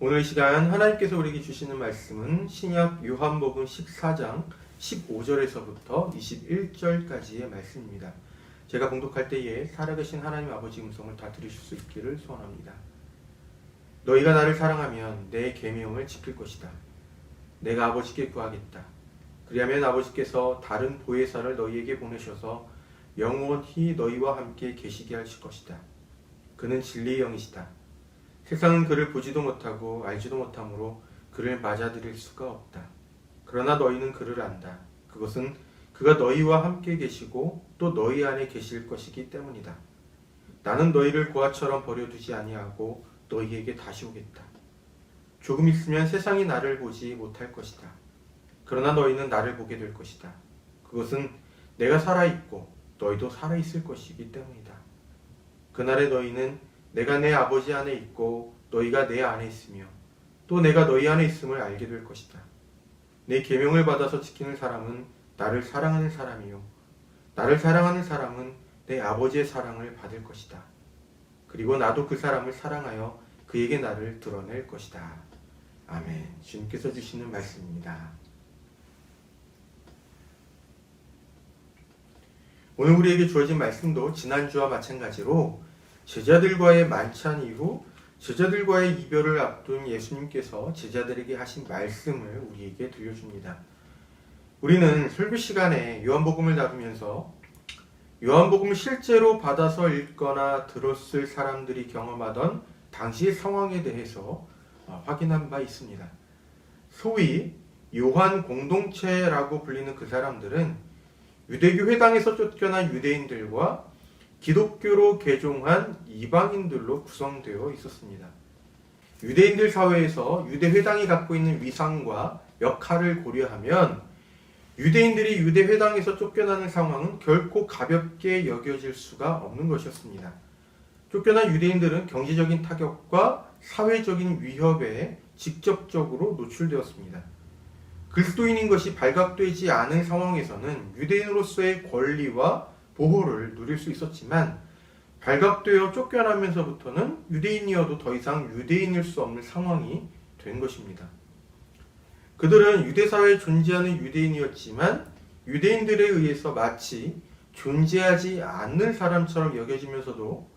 오늘 시간 하나님께서 우리에게 주시는 말씀은 신약 요한복음 14장 15절에서부터 21절까지의 말씀입니다. 제가 봉독할 때에 살아계신 하나님 아버지 음성을 다 들으실 수 있기를 소원합니다. 너희가 나를 사랑하면 내 계명을 지킬 것이다. 내가 아버지께 구하겠다. 그리하면 아버지께서 다른 보혜사를 너희에게 보내셔서 영원히 너희와 함께 계시게 하실 것이다. 그는 진리의 영이시다. 세상은 그를 보지도 못하고 알지도 못하므로 그를 맞아들일 수가 없다. 그러나 너희는 그를 안다. 그것은 그가 너희와 함께 계시고 또 너희 안에 계실 것이기 때문이다. 나는 너희를 고아처럼 버려두지 아니하고 너희에게 다시 오겠다. 조금 있으면 세상이 나를 보지 못할 것이다. 그러나 너희는 나를 보게 될 것이다. 그것은 내가 살아있고 너희도 살아있을 것이기 때문이다. 그날에 너희는 내가 내 아버지 안에 있고 너희가 내 안에 있으며 또 내가 너희 안에 있음을 알게 될 것이다. 내 계명을 받아서 지키는 사람은 나를 사랑하는 사람이요 나를 사랑하는 사람은 내 아버지의 사랑을 받을 것이다. 그리고 나도 그 사람을 사랑하여 그에게 나를 드러낼 것이다. 아멘. 주님께서 주시는 말씀입니다. 오늘 우리에게 주어진 말씀도 지난주와 마찬가지로 제자들과의 만찬 이후 제자들과의 이별을 앞둔 예수님께서 제자들에게 하신 말씀을 우리에게 들려줍니다. 우리는 설교 시간에 요한복음을 다루면서 요한복음을 실제로 받아서 읽거나 들었을 사람들이 경험하던 당시의 상황에 대해서 확인한 바 있습니다. 소위 요한 공동체라고 불리는 그 사람들은 유대교 회당에서 쫓겨난 유대인들과 기독교로 개종한 이방인들로 구성되어 있었습니다. 유대인들 사회에서 유대 회당이 갖고 있는 위상과 역할을 고려하면 유대인들이 유대 회당에서 쫓겨나는 상황은 결코 가볍게 여겨질 수가 없는 것이었습니다. 쫓겨난 유대인들은 경제적인 타격과 사회적인 위협에 직접적으로 노출되었습니다. 그리스도인인 것이 발각되지 않은 상황에서는 유대인으로서의 권리와 보호를 누릴 수 있었지만 발각되어 쫓겨나면서부터는 유대인이어도 더 이상 유대인일 수 없는 상황이 된 것입니다. 그들은 유대사회에 존재하는 유대인이었지만 유대인들에 의해서 마치 존재하지 않는 사람처럼 여겨지면서도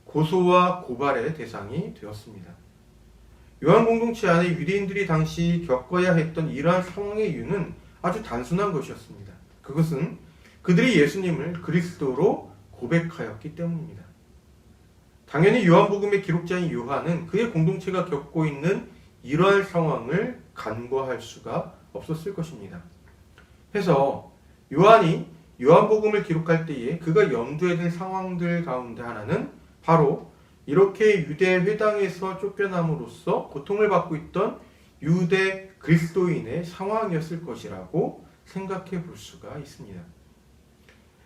고소와 고발의 대상이 되었습니다. 요한 공동체 안에 유대인들이 당시 겪어야 했던 이러한 상황의 이유는 아주 단순한 것이었습니다. 그것은 그들이 예수님을 그리스도로 고백하였기 때문입니다. 당연히 요한복음의 기록자인 요한은 그의 공동체가 겪고 있는 이러한 상황을 간과할 수가 없었을 것입니다. 해서 요한이 요한복음을 기록할 때에 그가 염두에 둔 상황들 가운데 하나는 바로 이렇게 유대 회당에서 쫓겨남으로써 고통을 받고 있던 유대 그리스도인의 상황이었을 것이라고 생각해 볼 수가 있습니다.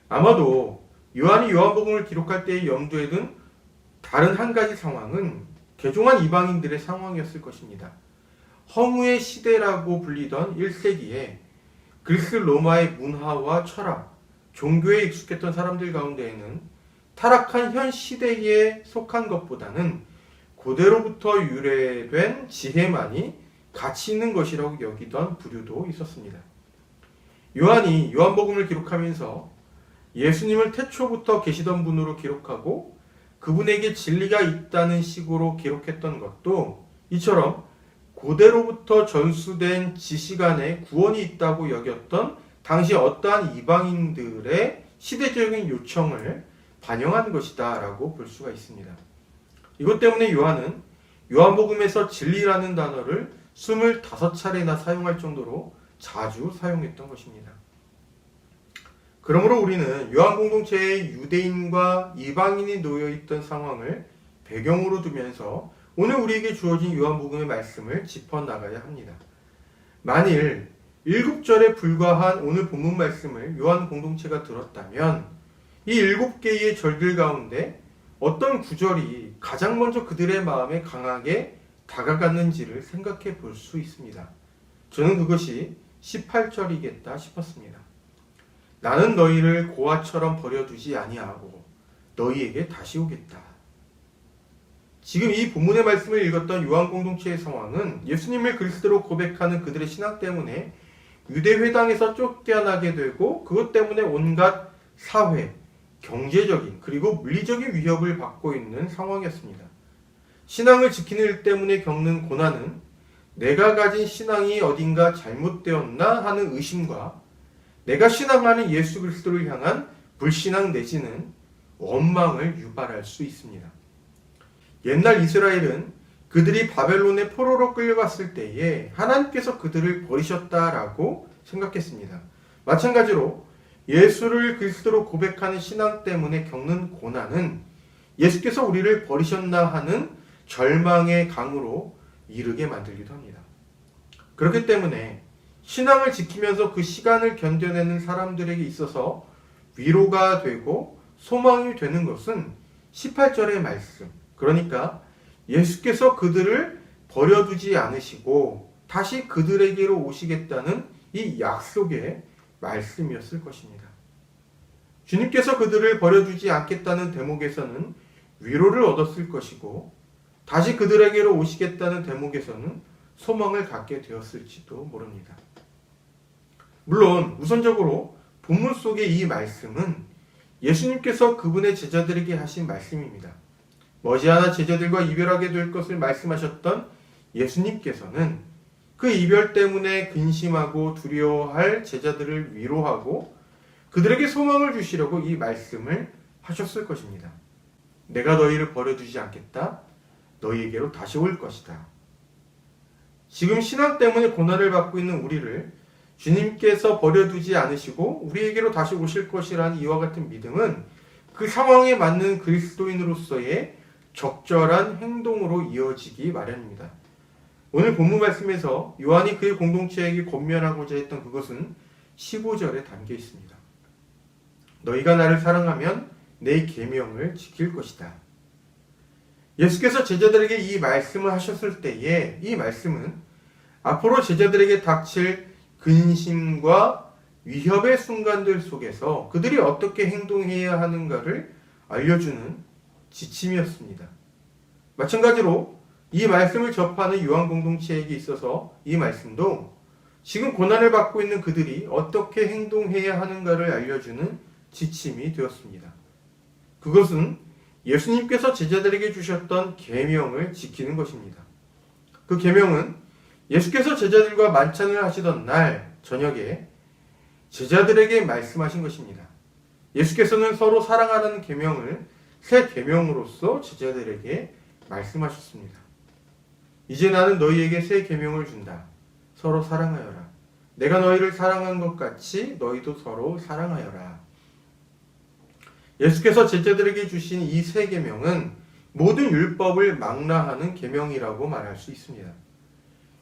아마도 요한이 요한복음을 기록할 때에 염두에 둔 다른 한 가지 상황은 개종한 이방인들의 상황이었을 것입니다. 허무의 시대라고 불리던 1세기에 그리스 로마의 문화와 철학, 종교에 익숙했던 사람들 가운데에는 타락한 현 시대에 속한 것보다는 고대로부터 유래된 지혜만이 가치 있는 것이라고 여기던 부류도 있었습니다. 요한이 요한복음을 기록하면서 예수님을 태초부터 계시던 분으로 기록하고 그분에게 진리가 있다는 식으로 기록했던 것도 이처럼 고대로부터 전수된 지식 안에 구원이 있다고 여겼던 당시 어떠한 이방인들의 시대적인 요청을 반영한 것이다 라고 볼 수가 있습니다. 이것 때문에 요한은 요한복음에서 진리라는 단어를 25차례나 사용할 정도로 자주 사용했던 것입니다. 그러므로 우리는 요한 공동체의 유대인과 이방인이 놓여있던 상황을 배경으로 두면서 오늘 우리에게 주어진 요한복음의 말씀을 짚어나가야 합니다. 만일 7절에 불과한 오늘 본문 말씀을 요한 공동체가 들었다면 이 7개의 절들 가운데 어떤 구절이 가장 먼저 그들의 마음에 강하게 다가갔는지를 생각해 볼 수 있습니다. 저는 그것이 18절이겠다 싶었습니다. 나는 너희를 고아처럼 버려두지 아니하고 너희에게 다시 오겠다. 지금 이 본문의 말씀을 읽었던 요한 공동체의 상황은 예수님을 그리스도로 고백하는 그들의 신앙 때문에 유대 회당에서 쫓겨나게 되고 그것 때문에 온갖 사회, 경제적인 그리고 물리적인 위협을 받고 있는 상황이었습니다. 신앙을 지키는 일 때문에 겪는 고난은 내가 가진 신앙이 어딘가 잘못되었나 하는 의심과 내가 신앙하는 예수 그리스도를 향한 불신앙 내지는 원망을 유발할 수 있습니다. 옛날 이스라엘은 그들이 바벨론의 포로로 끌려갔을 때에 하나님께서 그들을 버리셨다라고 생각했습니다. 마찬가지로 예수를 그리스도로 고백하는 신앙 때문에 겪는 고난은 예수께서 우리를 버리셨나 하는 절망의 강으로 이르게 만들기도 합니다. 그렇기 때문에 신앙을 지키면서 그 시간을 견뎌내는 사람들에게 있어서 위로가 되고 소망이 되는 것은 18절의 말씀, 그러니까 예수께서 그들을 버려두지 않으시고 다시 그들에게로 오시겠다는 이 약속의 말씀이었을 것입니다. 주님께서 그들을 버려두지 않겠다는 대목에서는 위로를 얻었을 것이고 다시 그들에게로 오시겠다는 대목에서는 소망을 갖게 되었을지도 모릅니다. 물론 우선적으로 본문 속의 이 말씀은 예수님께서 그분의 제자들에게 하신 말씀입니다. 머지않아 제자들과 이별하게 될 것을 말씀하셨던 예수님께서는 그 이별 때문에 근심하고 두려워할 제자들을 위로하고 그들에게 소망을 주시려고 이 말씀을 하셨을 것입니다. 내가 너희를 버려두지 않겠다. 너희에게로 다시 올 것이다. 지금 신앙 때문에 고난을 받고 있는 우리를 주님께서 버려두지 않으시고 우리에게로 다시 오실 것이라는 이와 같은 믿음은 그 상황에 맞는 그리스도인으로서의 적절한 행동으로 이어지기 마련입니다. 오늘 본문 말씀에서 요한이 그의 공동체에게 권면하고자 했던 그것은 15절에 담겨 있습니다. 너희가 나를 사랑하면 내 계명을 지킬 것이다. 예수께서 제자들에게 이 말씀을 하셨을 때에 이 말씀은 앞으로 제자들에게 닥칠 근심과 위협의 순간들 속에서 그들이 어떻게 행동해야 하는가를 알려주는 지침이었습니다. 마찬가지로 이 말씀을 접하는 요한 공동체에게 있어서 이 말씀도 지금 고난을 받고 있는 그들이 어떻게 행동해야 하는가를 알려주는 지침이 되었습니다. 그것은 예수님께서 제자들에게 주셨던 계명을 지키는 것입니다. 그 계명은 예수께서 제자들과 만찬을 하시던 날 저녁에 제자들에게 말씀하신 것입니다. 예수께서는 서로 사랑하는 계명을 새 계명으로서 제자들에게 말씀하셨습니다. 이제 나는 너희에게 새 계명을 준다. 서로 사랑하여라. 내가 너희를 사랑한 것 같이 너희도 서로 사랑하여라. 예수께서 제자들에게 주신 이 새 계명은 모든 율법을 망라하는 계명이라고 말할 수 있습니다.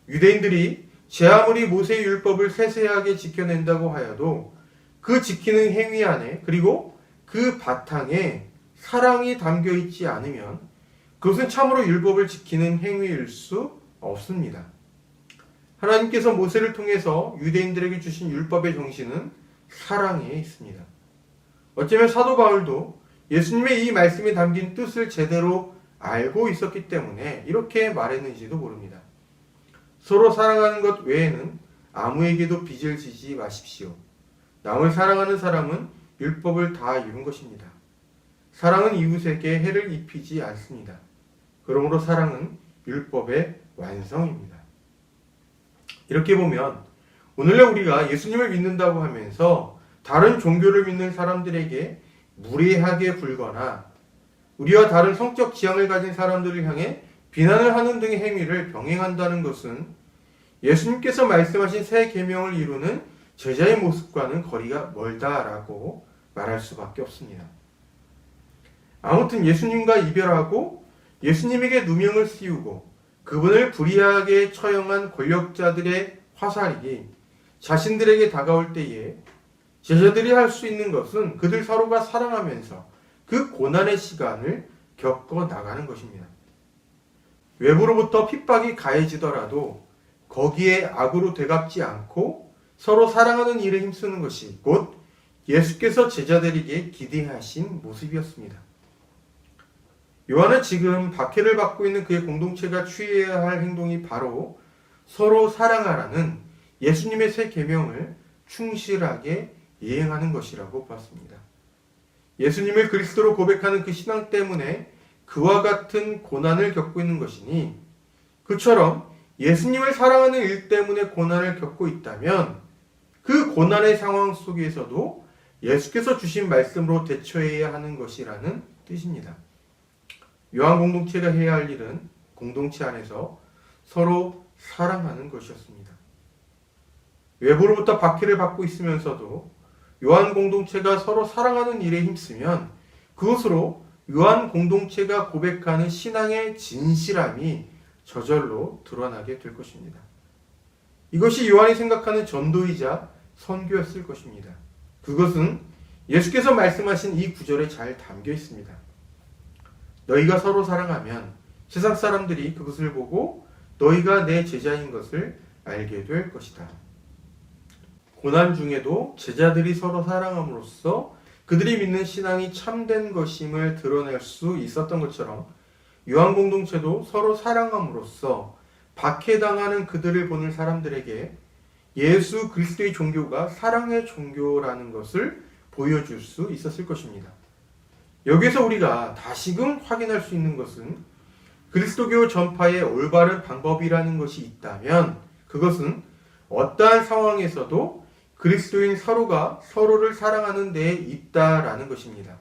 유대인들이 제 아무리 모세의 율법을 세세하게 지켜낸다고 하여도 그 지키는 행위 안에 그리고 그 바탕에 사랑이 담겨 있지 않으면 그것은 참으로 율법을 지키는 행위일 수 없습니다. 하나님께서 모세를 통해서 유대인들에게 주신 율법의 정신은 사랑에 있습니다. 어쩌면 사도 바울도 예수님의 이 말씀에 담긴 뜻을 제대로 알고 있었기 때문에 이렇게 말했는지도 모릅니다. 서로 사랑하는 것 외에는 아무에게도 빚을 지지 마십시오. 남을 사랑하는 사람은 율법을 다 이룬 것입니다. 사랑은 이웃에게 해를 입히지 않습니다. 그러므로 사랑은 율법의 완성입니다. 이렇게 보면 오늘날 우리가 예수님을 믿는다고 하면서 다른 종교를 믿는 사람들에게 무례하게 굴거나 우리와 다른 성적 지향을 가진 사람들을 향해 비난을 하는 등의 행위를 병행한다는 것은 예수님께서 말씀하신 새 계명을 이루는 제자의 모습과는 거리가 멀다라고 말할 수밖에 없습니다. 아무튼 예수님과 이별하고 예수님에게 누명을 씌우고 그분을 불의하게 처형한 권력자들의 화살이 자신들에게 다가올 때에 제자들이 할 수 있는 것은 그들 서로가 사랑하면서 그 고난의 시간을 겪어 나가는 것입니다. 외부로부터 핍박이 가해지더라도 거기에 악으로 되갚지 않고 서로 사랑하는 일에 힘쓰는 것이 곧 예수께서 제자들에게 기대하신 모습이었습니다. 요한은 지금 박해를 받고 있는 그의 공동체가 취해야 할 행동이 바로 서로 사랑하라는 예수님의 새 계명을 충실하게 이행하는 것이라고 보았습니다. 예수님을 그리스도로 고백하는 그 신앙 때문에 그와 같은 고난을 겪고 있는 것이니, 그처럼 예수님을 사랑하는 일 때문에 고난을 겪고 있다면 그 고난의 상황 속에서도 예수께서 주신 말씀으로 대처해야 하는 것이라는 뜻입니다. 요한 공동체가 해야 할 일은 공동체 안에서 서로 사랑하는 것이었습니다. 외부로부터 박해를 받고 있으면서도 요한 공동체가 서로 사랑하는 일에 힘쓰면 그것으로 요한 공동체가 고백하는 신앙의 진실함이 저절로 드러나게 될 것입니다. 이것이 요한이 생각하는 전도이자 선교였을 것입니다. 그것은 예수께서 말씀하신 이 구절에 잘 담겨 있습니다. 너희가 서로 사랑하면 세상 사람들이 그것을 보고 너희가 내 제자인 것을 알게 될 것이다. 고난 중에도 제자들이 서로 사랑함으로써 그들이 믿는 신앙이 참된 것임을 드러낼 수 있었던 것처럼 요한 공동체도 서로 사랑함으로써 박해당하는 그들을 보는 사람들에게 예수 그리스도의 종교가 사랑의 종교라는 것을 보여줄 수 있었을 것입니다. 여기서 우리가 다시금 확인할 수 있는 것은 그리스도교 전파의 올바른 방법이라는 것이 있다면 그것은 어떠한 상황에서도 그리스도인 서로가 서로를 사랑하는 데에 있다라는 것입니다.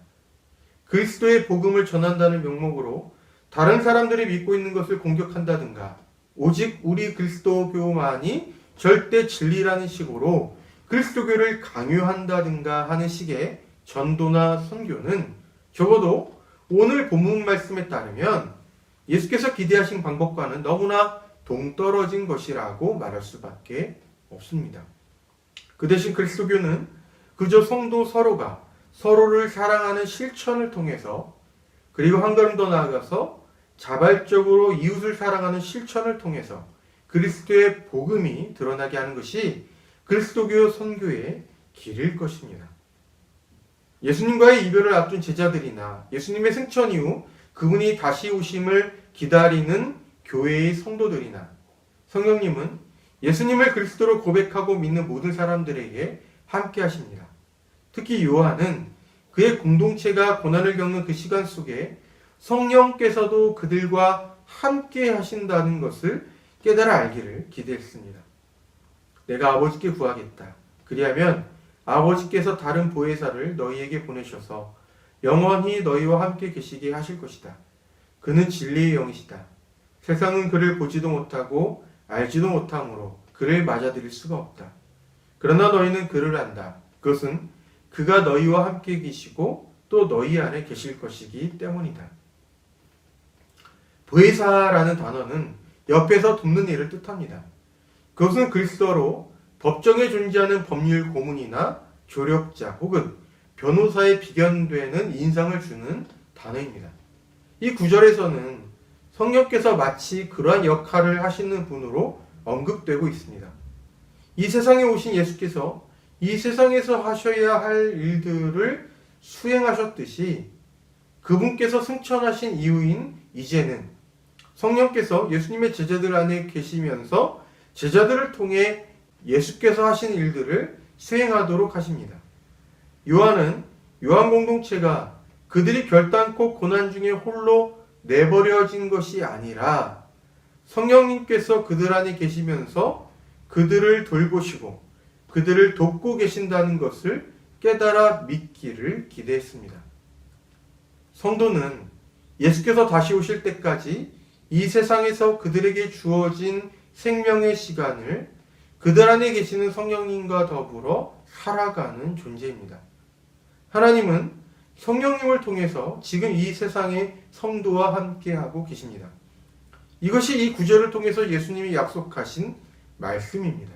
그리스도의 복음을 전한다는 명목으로 다른 사람들이 믿고 있는 것을 공격한다든가 오직 우리 그리스도교만이 절대 진리라는 식으로 그리스도교를 강요한다든가 하는 식의 전도나 선교는 적어도 오늘 본문 말씀에 따르면 예수께서 기대하신 방법과는 너무나 동떨어진 것이라고 말할 수밖에 없습니다. 그 대신 그리스도교는 그저 성도 서로가 서로를 사랑하는 실천을 통해서 그리고 한 걸음 더 나아가서 자발적으로 이웃을 사랑하는 실천을 통해서 그리스도의 복음이 드러나게 하는 것이 그리스도교 선교의 길일 것입니다. 예수님과의 이별을 앞둔 제자들이나 예수님의 승천 이후 그분이 다시 오심을 기다리는 교회의 성도들이나 성령님은 예수님을 그리스도로 고백하고 믿는 모든 사람들에게 함께 하십니다. 특히 요한은 그의 공동체가 고난을 겪는 그 시간 속에 성령께서도 그들과 함께 하신다는 것을 깨달아 알기를 기대했습니다. 내가 아버지께 구하겠다. 그리하면 아버지께서 다른 보혜사를 너희에게 보내셔서 영원히 너희와 함께 계시게 하실 것이다. 그는 진리의 영이시다. 세상은 그를 보지도 못하고 알지도 못하므로 그를 맞아들일 수가 없다. 그러나 너희는 그를 안다. 그것은 그가 너희와 함께 계시고 또 너희 안에 계실 것이기 때문이다. 보혜사라는 단어는 옆에서 돕는 일을 뜻합니다. 그것은 그리스도로 법정에 존재하는 법률 고문이나 조력자 혹은 변호사에 비견되는 인상을 주는 단어입니다. 이 구절에서는 성령께서 마치 그러한 역할을 하시는 분으로 언급되고 있습니다. 이 세상에 오신 예수께서 이 세상에서 하셔야 할 일들을 수행하셨듯이 그분께서 승천하신 이후인 이제는 성령께서 예수님의 제자들 안에 계시면서 제자들을 통해 예수께서 하신 일들을 수행하도록 하십니다. 요한은 요한 공동체가 그들이 결단코 고난 중에 홀로 내버려진 것이 아니라 성령님께서 그들 안에 계시면서 그들을 돌보시고 그들을 돕고 계신다는 것을 깨달아 믿기를 기대했습니다. 성도는 예수께서 다시 오실 때까지 이 세상에서 그들에게 주어진 생명의 시간을 그들 안에 계시는 성령님과 더불어 살아가는 존재입니다. 하나님은 성령님을 통해서 지금 이 세상의 성도와 함께하고 계십니다. 이것이 이 구절을 통해서 예수님이 약속하신 말씀입니다.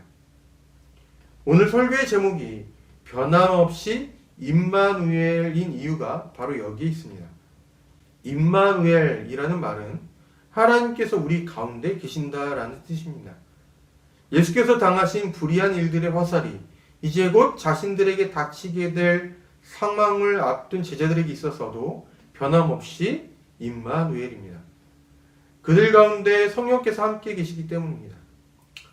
오늘 설교의 제목이 변함없이 임마누엘인 이유가 바로 여기에 있습니다. 임마누엘이라는 말은 하나님께서 우리 가운데 계신다라는 뜻입니다. 예수께서 당하신 불의한 일들의 화살이 이제 곧 자신들에게 닥치게 될 상황을 앞둔 제자들에게 있어서도 변함없이 임마누엘입니다. 그들 가운데 성령께서 함께 계시기 때문입니다.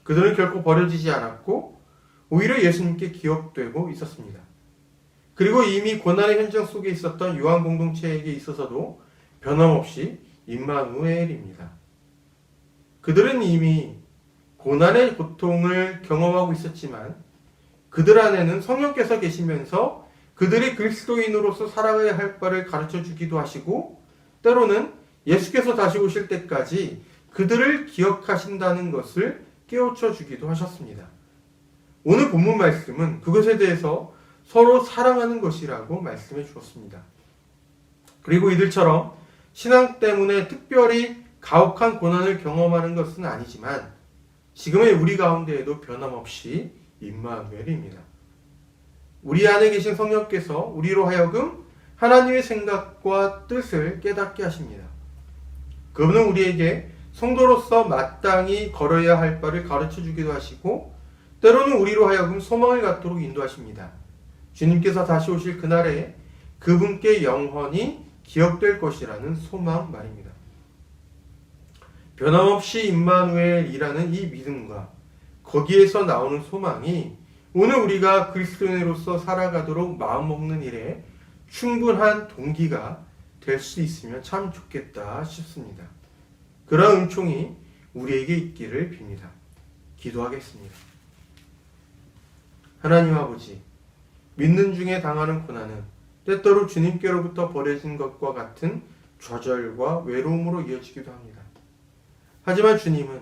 그들은 결코 버려지지 않았고 오히려 예수님께 기억되고 있었습니다. 그리고 이미 고난의 현장 속에 있었던 요한 공동체에게 있어서도 변함없이 임마누엘입니다. 그들은 이미 고난의 고통을 경험하고 있었지만 그들 안에는 성령께서 계시면서 그들이 그리스도인으로서 살아가야 할 바를 가르쳐 주기도 하시고 때로는 예수께서 다시 오실 때까지 그들을 기억하신다는 것을 깨우쳐 주기도 하셨습니다. 오늘 본문 말씀은 그것에 대해서 서로 사랑하는 것이라고 말씀해 주었습니다. 그리고 이들처럼 신앙 때문에 특별히 가혹한 고난을 경험하는 것은 아니지만 지금의 우리 가운데에도 변함없이 임마누엘입니다. 우리 안에 계신 성령께서 우리로 하여금 하나님의 생각과 뜻을 깨닫게 하십니다. 그분은 우리에게 성도로서 마땅히 걸어야 할 바를 가르쳐 주기도 하시고 때로는 우리로 하여금 소망을 갖도록 인도하십니다. 주님께서 다시 오실 그날에 그분께 영원히 기억될 것이라는 소망 말입니다. 변함없이 임마누엘이라는 이 믿음과 거기에서 나오는 소망이 오늘 우리가 그리스도인으로서 살아가도록 마음먹는 일에 충분한 동기가 될 수 있으면 참 좋겠다 싶습니다. 그런 은총이 우리에게 있기를 빕니다. 기도하겠습니다. 하나님 아버지, 믿는 중에 당하는 고난은 때때로 주님께로부터 버려진 것과 같은 좌절과 외로움으로 이어지기도 합니다. 하지만 주님은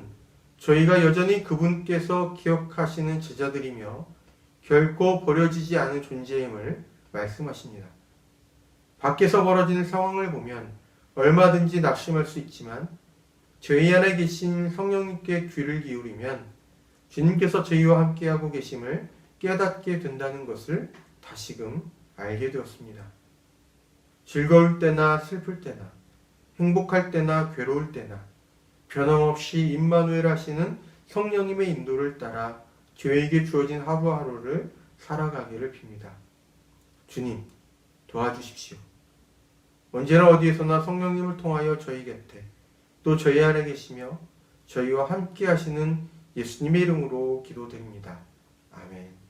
저희가 여전히 그분께서 기억하시는 제자들이며 결코 버려지지 않은 존재임을 말씀하십니다. 밖에서 벌어지는 상황을 보면 얼마든지 낙심할 수 있지만 저희 안에 계신 성령님께 귀를 기울이면 주님께서 저희와 함께하고 계심을 깨닫게 된다는 것을 다시금 알게 되었습니다. 즐거울 때나 슬플 때나 행복할 때나 괴로울 때나 변함없이 임마누엘 하시는 성령님의 인도를 따라 저에게 주어진 하루하루를 살아가기를 빕니다. 주님, 도와주십시오. 언제나 어디에서나 성령님을 통하여 저희 곁에 또 저희 안에 계시며 저희와 함께 하시는 예수님의 이름으로 기도드립니다. 아멘.